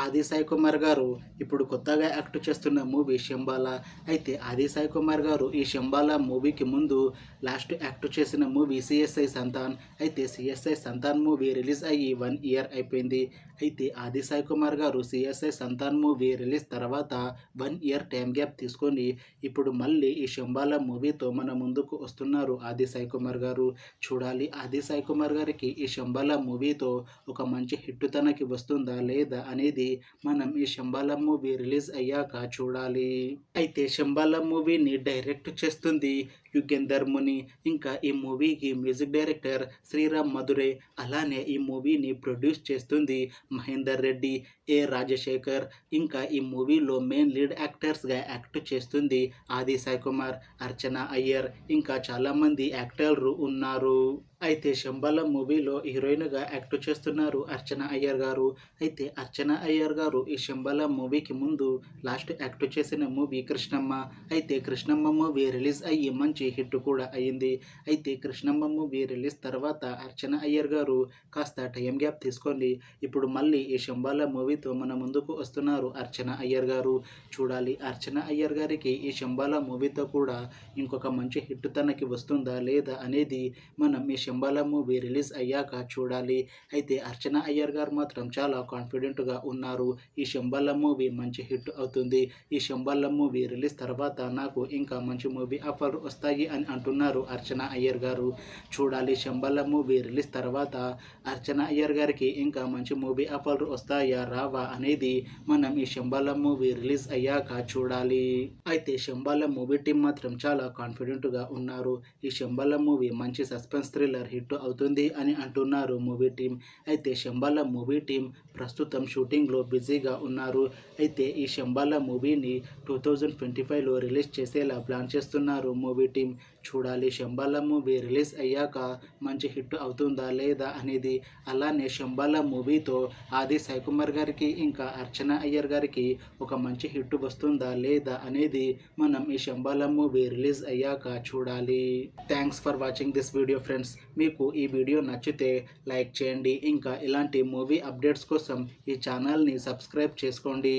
ఆది సాయి కుమార్ గారు ఇప్పుడు కొత్తగా యాక్ట్ చేస్తున్న మూవీ శంబాల. అయితే ఆది సాయి కుమార్ గారు ఈ శంబాల మూవీకి ముందు లాస్ట్ యాక్ట్ చేసిన మూవీ సిఎస్ఐ సంతాన్. అయితే సిఎస్ఐ సంతాన్ మూవీ రిలీజ్ అయ్యి 1 ఇయర్ అయిపోయింది. అయితే ఆది సాయి కుమార్ గారు సిఎస్ఐ సంతాన్ మూవీ రిలీజ్ తర్వాత 1 ఇయర్ టైం గ్యాప్ తీసుకొని ఇప్పుడు మళ్ళీ ఈ శంబాల మూవీతో మన ముందుకు వస్తున్నారు ఆది సాయి కుమార్ గారు. చూడాలి ఆది సాయి కుమార్ గారికి ఈ శంబాల మూవీతో ఒక మంచి హిట్ తనకి వస్తుందా లేదా అనేది మనం ఈ శంబాల మూవీ రిలీజ్ అయ్యాక చూడాలి. అయితే శంబాల మూవీని డైరెక్ట్ చేస్తుంది యుగేందర్ ముని. ఇంకా ఈ మూవీకి మ్యూజిక్ డైరెక్టర్ శ్రీరామ్ మధురే. అలానే ఈ మూవీని ప్రొడ్యూస్ చేస్తుంది మహేందర్ రెడ్డి, ఏ రాజశేఖర్. ఇంకా ఈ మూవీలో మెయిన్ లీడ్ యాక్టర్స్గా యాక్ట్ చేస్తుంది ఆది సాయి కుమార్, అర్చన అయ్యర్, ఇంకా చాలామంది యాక్టర్లు ఉన్నారు. అయితే శంబాల మూవీలో హీరోయిన్గా యాక్ట్ చేస్తున్నారు అర్చన అయ్యర్ గారు. అయితే అర్చన అయ్యర్ గారు ఈ శంబాల మూవీకి ముందు లాస్ట్ యాక్ట్ చేసిన మూవీ కృష్ణమ్మ. అయితే కృష్ణమ్మ మూవీ రిలీజ్ అయ్యి మంచి హిట్ కూడా అయ్యింది. అయితే కృష్ణమ్మ మూవీ రిలీజ్ తర్వాత అర్చన అయ్యర్ గారు కాస్త టైం గ్యాప్ తీసుకొని ఇప్పుడు మళ్ళీ ఈ శంబాల మూవీతో మన ముందుకు వస్తున్నారు అర్చన అయ్యర్ గారు. చూడాలి అర్చన అయ్యర్ గారికి ఈ శంబాల మూవీతో కూడా ఇంకొక మంచి హిట్ తనకి వస్తుందా లేదా అనేది మనం ఈ శంబాల మూవీ రిలీజ్ అయ్యాక చూడాలి. అయితే అర్చన అయ్యర్ గారు మాత్రం చాలా కాన్ఫిడెంట్గా ఉన్నారు. ఈ శంబాల మూవీ మంచి హిట్ అవుతుంది. ఈ శంబాల మూవీ రిలీజ్ తర్వాత నాకు ఇంకా మంచి మూవీ ఆఫర్ వస్తాయి అని అంటున్నారు అర్చన అయ్యర్ గారు. చూడాలి శంబాల మూవీ రిలీజ్ తర్వాత అర్చన అయ్యర్ గారికి ఇంకా మంచి మూవీ ఆఫర్ వస్తాయా రావా అనేది మనం ఈ శంబాల మూవీ రిలీజ్ అయ్యాక చూడాలి. అయితే శంబాల మూవీ టీం మాత్రం చాలా కాన్ఫిడెంట్గా ఉన్నారు. ఈ శంబాల మూవీ మంచి సస్పెన్స్ థ్రిల్లర్ హిట్ అవుతుంది అని అంటున్నారు మూవీ టీం. అయితే శంబాల మూవీ టీం ప్రస్తుతం షూటింగ్లో బిజీగా ఉన్నారు. అయితే ఈ శంబాల మూవీని 2025లో రిలీజ్ చేసేలా ప్లాన్ చేస్తున్నారు మూవీ టీం. చూడాలి శంబాల మూవీ రిలీజ్ అయ్యాక మంచి హిట్ అవుతుందా లేదా అనేది. అలానే శంబాల మూవీతో ఆది సాయి కుమార్ గారికి ఇంకా అర్చన అయ్యర్ గారికి ఒక మంచి హిట్ వస్తుందా లేదా అనేది మనం ఈ శంబాల మూవీ రిలీజ్ అయ్యాక చూడాలి. Thanks for watching this video friends. మీకు ఈ వీడియో నచ్చితే లైక్ చేయండి. ఇంకా ఇలాంటి మూవీ అప్డేట్స్ కోసం ఈ ఛానల్ని సబ్స్క్రైబ్ చేసుకోండి.